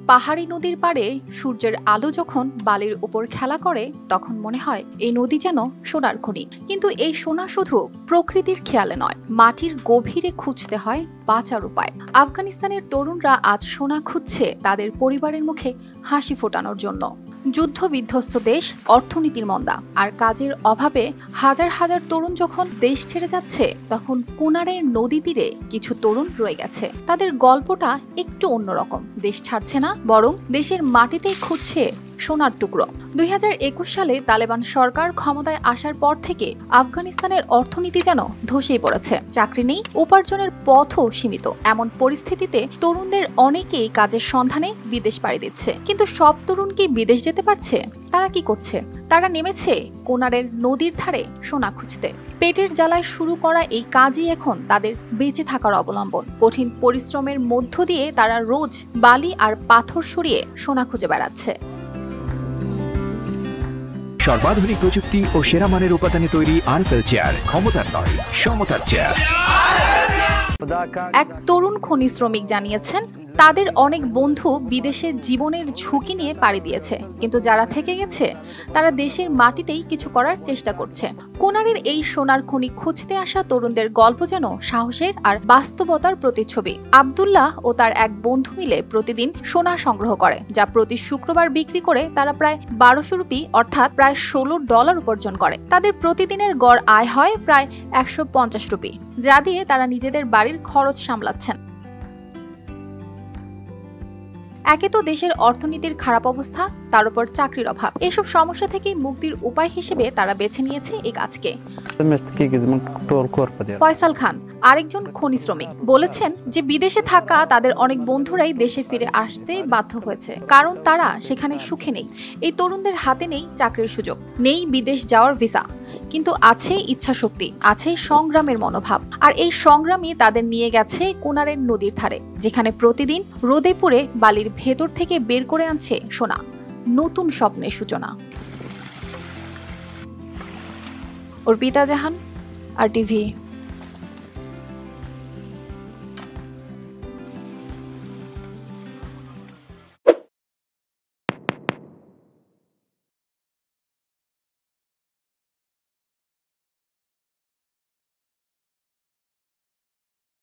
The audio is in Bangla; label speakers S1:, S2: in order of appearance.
S1: পাহাড়ি নদীর পাড়ে সূর্যের আলো যখন বালির উপর খেলা করে তখন মনে হয় এই নদী যেন সোনার খনি। কিন্তু এই সোনা শুধু প্রকৃতির খেয়ালে নয়, মাটির গভীরে খুঁজতে হয় বাঁচার উপায়। আফগানিস্তানের তরুণরা আজ সোনা খুঁজছে তাদের পরিবারের মুখে হাসি ফোটানোর জন্য। যুদ্ধ বিধ্বস্ত দেশ, অর্থনীতির মন্দা আর কাজের অভাবে হাজার হাজার তরুণ যখন দেশ ছেড়ে যাচ্ছে, তখন কুনারের নদী তীরে কিছু তরুণ রয়ে গেছে। তাদের গল্পটা একটু অন্যরকম। দেশ ছাড়ছে না, বরং দেশের মাটিতেই খুঁজছে সোনার টুকরো। 2021 সালে তালেবান সরকার ক্ষমতায় আসার পর থেকে আফগানিস্তানের অর্থনীতি যেন ধসেই পড়েছে। চাকরি নেই, উপার্জনের পথও সীমিত। এমন পরিস্থিতিতে তরুণদের অনেকেই কাজের সন্ধানে বিদেশ পাড়ি দিচ্ছে। কিন্তু সব তরুণ কি বিদেশ যেতে পারছে? তারা কি করছে? তারা নেমেছে কোনারের নদীর ধারে সোনা খুঁজতে। পেটের জ্বালায় শুরু করা এই কাজই এখন তাদের বেঁচে থাকার অবলম্বন। কঠিন পরিশ্রমের মধ্য দিয়ে তারা রোজ বালি আর পাথর সরিয়ে সোনা খুঁজে বেড়াচ্ছে।
S2: সর্বাধুনিক প্রযুক্তি ও সেরা মানের উপাদানে তৈরি আরএফএল চেয়ার, ক্ষমতার নয়, সমতার চেয়ার।
S1: এক তরুণ খনি শ্রমিক জানিয়েছেন, তাদের অনেক বন্ধু বিদেশে জীবনের ঝুঁকি নিয়ে পাড়ি দিয়েছে, কিন্তু যারা থেকে গেছে তারা দেশের মাটিতেই কিছু করার চেষ্টা করছে। কোনারের এই সোনার খনি খুঁজতে আসা তরুণদের গল্প যেন সাহসের আর বাস্তবতার প্রতিচ্ছবি। আব্দুল্লাহ ও তার এক বন্ধু মিলে প্রতিদিন সোনা সংগ্রহ করে, যা প্রতি শুক্রবার বিক্রি করে তারা প্রায় 1200 রুপি অর্থাৎ প্রায় $16 উপার্জন করে। তাদের প্রতিদিনের গড় আয় হয় প্রায় 150 রুপি, যা দিয়ে তারা নিজেদের বাড়ির খরচ সামলাচ্ছেন। একে তো দেশের অর্থনীতির খারাপ অবস্থা, তার উপর চাকরির অভাব। এসব সমস্যা থেকে মুক্তির উপায় হিসেবে তারা বেছে নিয়েছে এই কাজকে। ফয়সাল খান, আরেকজন খনি শ্রমিক, বলেছেন যে বিদেশে থাকা তাদের অনেক বন্ধুরাই দেশে ফিরে আসতে বাধ্য হয়েছে, কারণ তারা সেখানে সুখে নেই। এই তরুণদের হাতে নেই চাকরির সুযোগ, নেই বিদেশ যাওয়ার ভিসা, কিন্তু আছে ইচ্ছা শক্তি, আছে সংগ্রামের মনোভাব। আর এই সংগ্রামই তাদের নিয়ে গেছে কোনারের নদীর ধারে, যেখানে প্রতিদিন রোদে পুড়ে বালির ভেতর থেকে বের করে আনছে সোনা, নতুন স্বপ্নের সূচনা। অর্পিতা জাহান, RTV।